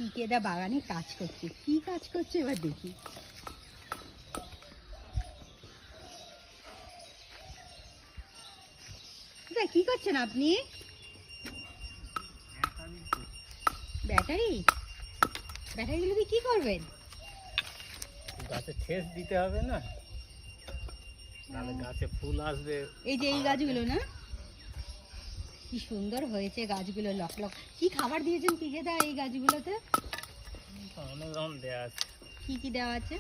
পিকেদা বাগানে কাজ করছে। কি কাজ করছে এবার দেখি। কি করছেন আপনি? ব্যাটারি ব্যাটারিগুলো দিয়ে কি করবেন? গাছে ঠেস দিতে হবে না, তাহলে গাছে ফুল আসবে। এই যে এই গাছগুলো না, কি সুন্দর হয়েছে গাছগুলো। Lock lock. কি খাবার দিয়েছেন পিকেদা এই গাছগুলোতে? অনেক রকম দেওয়া আছে। কি কি দেওয়া আছে?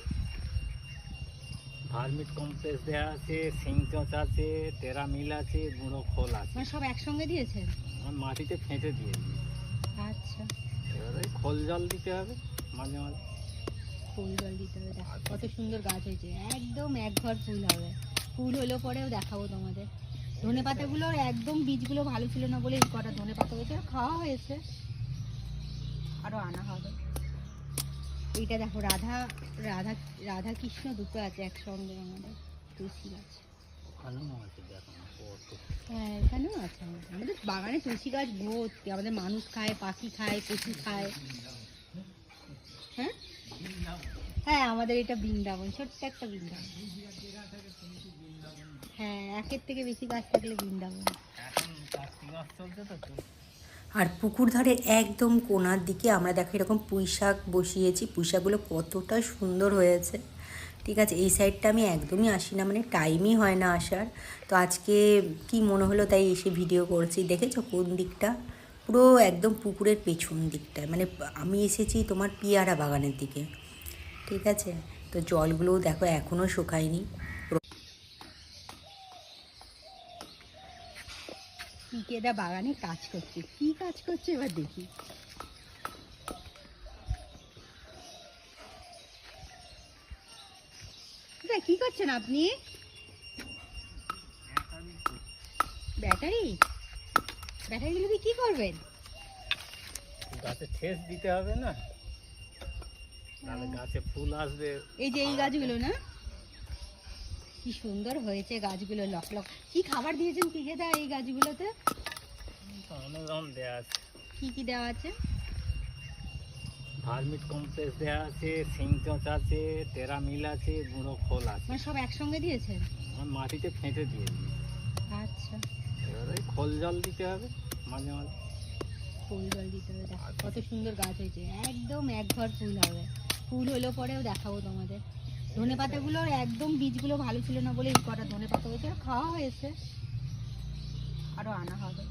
ভার্মিট কম্পোস্ট দেওয়া আছে, সিং চচ আছে, টেরামিল আছে, গুঁড়ো খোল আছে। মানে সব একসঙ্গে দিয়েছেন? মাটিতে ফেটে দিয়েছি। আচ্ছা, এবারে খোল জল দিতে হবে মাঝে মাঝে। ফুল জল দিতে হবে। দেখো কত সুন্দর গাছ হয়েছে, একদম এক ঘর ফুল হবে। ফুল হলো পরেও দেখাবো তোমাদের। ধনে পাতাগুলোর একদম বীজগুলো ভালো ছিল না বলে এই কটা ধনে পাতা হয়েছে, খাওয়া হয়েছে, আরো আনা হবে। এইটা দেখো রাধা রাধা রাধা কৃষ্ণ দুটো আছে একসঙ্গে আমাদের তুলসী গাছ। হ্যাঁ, এখানেও আছে। আমাদের বাগানে তুলসী গাছ ভর্তি। আমাদের মানুষ খায়, পাখি খায়, পশু খায়। হ্যাঁ হ্যাঁ, আমাদের এটা বৃন্দাবন, ছোট্ট একটা বৃন্দাবন। হ্যাঁ, একের থেকে বেশি গাছ থাকলে বৃন্দাবন। আর পুকুর ধারে একদম কোণার দিকে আমরা দেখো এরকম পুঁই শাক বসিয়েছি। পুঁই শাকগুলো কতটা সুন্দর হয়েছে। ঠিক আছে, এই সাইডটা আমি একদমই আসি না, মানে টাইমই হয় না আসার। তো আজকে কি মনে হলো তাই এসে ভিডিও করছি। দেখেছো কোন দিকটা? পুরো একদম পুকুরের পেছন দিকটায়। মানে আমি এসেছি তোমার পিয়ারা বাগানের দিকে। ঠিক আছে, তো জলগুলোও দেখো এখনও শুকায়নি। পিকেদা বাগানে কাজ করছে। কি কাজ করছে এবার দেখি। কি করছেন আপনি? ব্যাটারিগুলো দিয়ে কি করবেন? গাছে ঠেস দিতে হবে না, তাহলে গাছে ফুল আসবে। এই যে এই গাছগুলো না, কি সুন্দর হয়েছে গাছগুলো। Lock lock. কি খাবার দিয়েছেন পিকেদা এই গাছগুলোতে? অনেক রকম দেওয়া আছে। কি কি দেওয়া আছে? ভার্মিট কম্পোস্ট দেওয়া আছে, সিং চচ আছে, টেরামিল আছে, গুঁড়ো খোল আছে। মানে সব একসঙ্গে দিয়েছেন? মাটিতে ফেটে দিয়েছি। আচ্ছা, এবারে খোল জল দিতে হবে মাঝে মাঝে। ফুল জল দিতে হবে। দেখো কত সুন্দর গাছ হয়েছে, একদম এক ঘর ফুল হবে। ফুল হলো পরেও দেখাবো তোমাদের। ধনে পাতাগুলোর একদম বীজগুলো ভালো ছিল না বলে এই কটা ধনে পাতা হয়েছে, খাওয়া হয়েছে, আরো আনা হবে।